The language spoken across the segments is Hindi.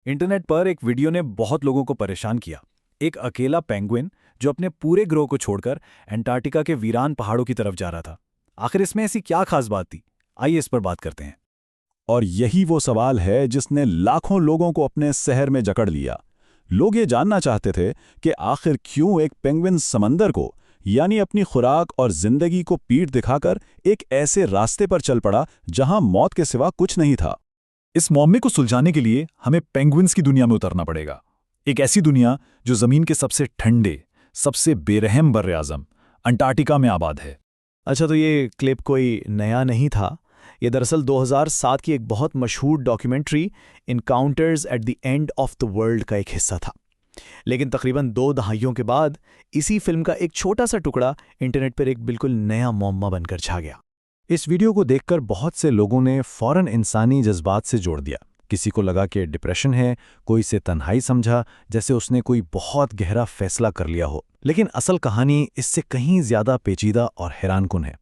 इंटरनेट पर एक वीडियो ने बहुत लोगों को परेशान किया। एक अकेला पेंगुइन जो अपने पूरे ग्रोह को छोड़कर अंटार्कटिका के वीरान पहाड़ों की तरफ जा रहा था। आखिर इसमें ऐसी क्या खास बात थी? आइए इस पर बात करते हैं। और यही वो सवाल है जिसने लाखों लोगों को अपने शहर में जकड़ लिया। लोग ये जानना चाहते थे कि आखिर क्यों एक पेंगुइन समंदर को, यानी अपनी खुराक और जिंदगी को पीठ दिखाकर एक ऐसे रास्ते पर चल पड़ा जहां मौत के सिवा कुछ नहीं था। इस मौमे को सुलझाने के लिए हमें पेंगुइन्स की दुनिया में उतरना पड़ेगा। एक ऐसी दुनिया जो जमीन के सबसे ठंडे, सबसे बेरहम बर्र-ए-आज़म अंटार्कटिका में आबाद है। अच्छा, तो ये क्लिप कोई नया नहीं था। ये दरअसल 2007 की एक बहुत मशहूर documentary encounters at the end of the world का एक हिस्सा था। लेकिन तकरीबन 2 दहाइयों के बाद इसी फिल्म का एक छोटा सा टुकड़ा इंटरनेट पर एक बिल्कुल नया मौमा बनकर छा गया। इस वीडियो को देखकर बहुत से लोगों ने फौरन इंसानी जज्बात से जोड़ दिया। किसी को लगा कि डिप्रेशन है, कोई इसे तन्हाई समझा, जैसे उसने कोई बहुत गहरा फैसला कर लिया हो। लेकिन असल कहानी इससे कहीं ज्यादा पेचीदा और हैरानकुन है।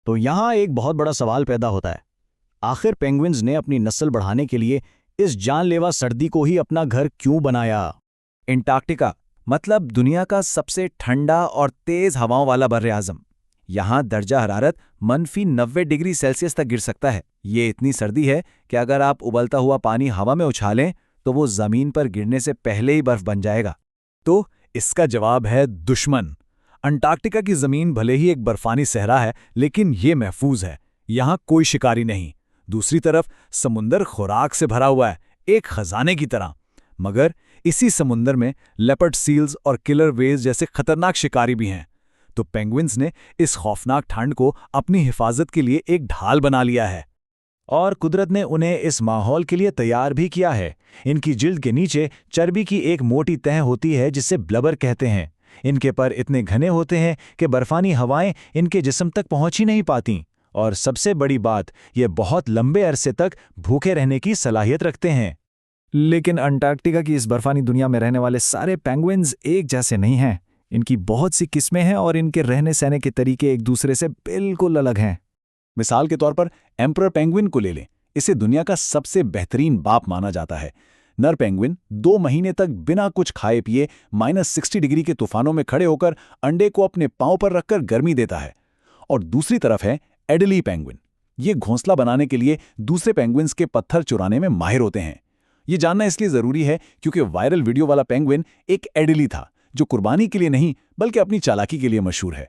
तो यहाँ एक बहुत बड़ा सवाल पैदा होता है, आखिर पेंगुइन्स ने अपनी नस्ल बढ़ाने के लिए इस जानलेवा सर्दी को ही अपना घर क्यों बनाया? अंटार्कटिका मतलब दुनिया का सबसे ठंडा और तेज हवाओं वाला बर्र-ए-आज़म। यहाँ दर्जा हरारत -90 डिग्री सेल्सियस तक गिर सकता है। ये इतनी सर्दी है कि अगर आप उबलता हुआ पानी हवा में उछालें तो वो जमीन पर गिरने से पहले ही बर्फ बन जाएगा। तो इसका जवाब है दुश्मन। अंटार्कटिका की जमीन भले ही एक बर्फानी सहरा है, लेकिन ये महफूज है। यहाँ कोई शिकारी नहीं। दूसरी तरफ समुंदर खुराक से भरा हुआ है, एक खजाने की तरह। मगर इसी समुंदर में लेपर्ड सील्स और किलर वेल्स जैसे खतरनाक शिकारी भी हैं। तो पेंगुइन्स ने इस खौफनाक ठंड को अपनी हिफाजत के लिए एक ढाल बना लिया है। और कुदरत ने उन्हें इस माहौल के लिए तैयार भी किया है। इनकी जिल्द के नीचे चर्बी की एक मोटी तह होती है जिसे ब्लबर कहते हैं। इनके पर इतने घने होते हैं कि बर्फानी हवाएं इनके जिस्म तक पहुंच ही नहीं पाती। और सबसे बड़ी बात, ये बहुत लंबे अरसे तक भूखे रहने की सलाहियत रखते हैं। लेकिन अंटार्कटिका की इस बर्फानी दुनिया में रहने वाले सारे पेंगुइन्स एक जैसे नहीं हैं। इनकी बहुत सी किस्में हैं और इनके रहने सहने के तरीके एक दूसरे से बिल्कुल अलग हैं। मिसाल के तौर पर एम्परर पेंगुइन को ले लें। इसे दुनिया का सबसे बेहतरीन बाप माना जाता है। नर पेंगुइन 2 महीने तक बिना कुछ खाए पिए -60 डिग्री के तूफानों में खड़े होकर अंडे को अपने पांव पर रखकर गर्मी देता है। और दूसरी तरफ है एडली पेंगुइन। ये घोंसला बनाने के लिए दूसरे पेंगुइन्स के पत्थर चुराने में माहिर होते हैं। ये जानना इसलिए जरूरी है क्योंकि वायरल वीडियो वाला पेंगुइन एक एडली था, जो कुर्बानी के लिए नहीं बल्कि अपनी चालाकी के लिए मशहूर है।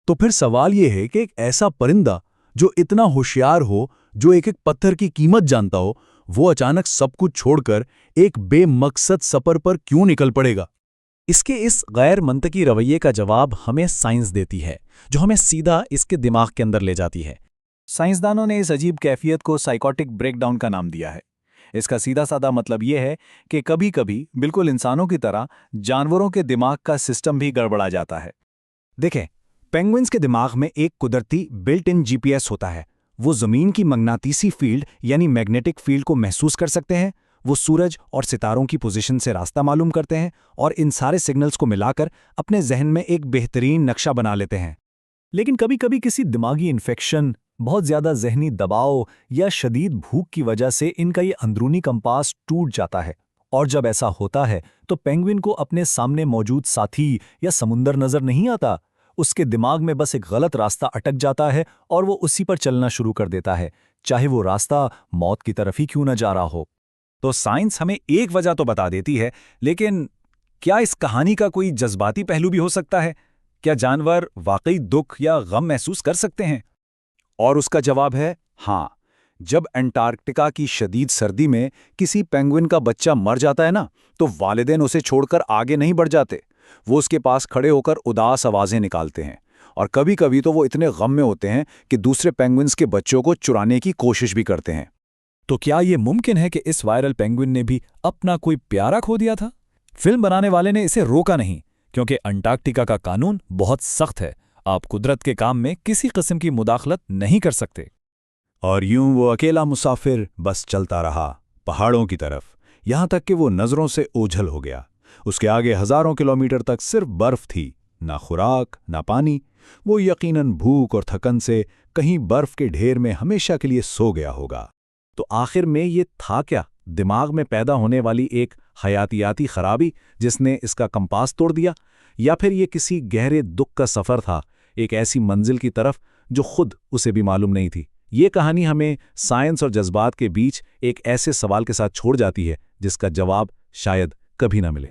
तो फिर सवाल ये है कि एक ऐसा परिंदा जो इतना होशियार हो, जो एक एक पत्थर की कीमत जानता हो, वो अचानक सब कुछ छोड़कर एक बेमकसद सफर पर क्यों निकल पड़ेगा? इसके इस गैर मंतकी रवैये का जवाब हमें साइंस देती है, जो हमें सीधा इसके दिमाग के अंदर ले जाती है। साइंसदानों ने इस अजीब कैफियत को साइकोटिक ब्रेकडाउन का नाम दिया है। इसका सीधा साधा मतलब यह है कि कभी-कभी बिल्कुल इंसानों की तरह जानवरों के दिमाग का सिस्टम भी गड़बड़ा जाता है। देखें, पेंगुइन्स के दिमाग में एक कुदरती बिल्ट इन जीपीएस होता है। वो जमीन की मग्नातीसी फील्ड यानी मैग्नेटिक फील्ड को महसूस कर सकते हैं। वो सूरज और सितारों की पोजीशन से रास्ता मालूम करते हैं और इन सारे सिग्नल्स को मिलाकर अपने जहन में एक बेहतरीन नक्शा बना लेते हैं। लेकिन कभी-कभी किसी दिमागी इन्फेक्शन, बहुत ज्यादा जहनी दबाव या शदीद भूख की वजह से इनका ये अंदरूनी कंपास टूट जाता है। और जब ऐसा होता है तो पेंगुइन को अपने सामने मौजूद साथी या समुंदर नजर नहीं आता। उसके दिमाग में बस एक गलत रास्ता अटक जाता है और वो उसी पर चलना शुरू कर देता है, चाहे वो रास्ता मौत की तरफ ही क्यों न जा रहा हो। तो साइंस हमें एक वजह तो बता देती है, लेकिन क्या इस कहानी का कोई जज्बाती पहलू भी हो सकता है? क्या जानवर वाकई दुख या गम महसूस कर सकते हैं? और उसका जवाब है हाँ। जब अंटार्कटिका की शदीद सर्दी में किसी पेंगुइन का बच्चा मर जाता है ना, तो वालिदैन उसे छोड़कर आगे नहीं बढ़ जाते। वो उसके पास खड़े होकर उदास आवाजें निकालते हैं। और कभी-कभी तो वो इतने गम में होते हैं कि दूसरे पेंगुइन्स के बच्चों को चुराने की कोशिश भी करते हैं। तो क्या ये मुमकिन है कि इस वायरल पेंगुइन ने भी अपना कोई प्यारा खो दिया था? फिल्म बनाने वाले ने इसे रोका नहीं, क्योंकि अंटार्कटिका का कानून बहुत सख्त है। आप कुदरत के काम में किसी किस्म की मुदाखलत नहीं कर सकते। और यूं वो अकेला मुसाफिर बस चलता रहा पहाड़ों की तरफ, यहां तक कि वो नजरों से ओझल हो गया। उसके आगे हजारों किलोमीटर तक सिर्फ बर्फ थी, ना खुराक ना पानी। वो यकीनन भूख और थकन से कहीं बर्फ के ढेर में हमेशा के लिए सो गया होगा। तो आखिर में ये था क्या? दिमाग में पैदा होने वाली एक हयातियाती खराबी जिसने इसका कंपास तोड़ दिया, या फिर ये किसी गहरे दुख का सफ़र था, एक ऐसी मंजिल की तरफ जो खुद उसे भी मालूम नहीं थी। ये कहानी हमें साइंस और जज्बात के बीच एक ऐसे सवाल के साथ छोड़ जाती है जिसका जवाब शायद कभी ना मिले।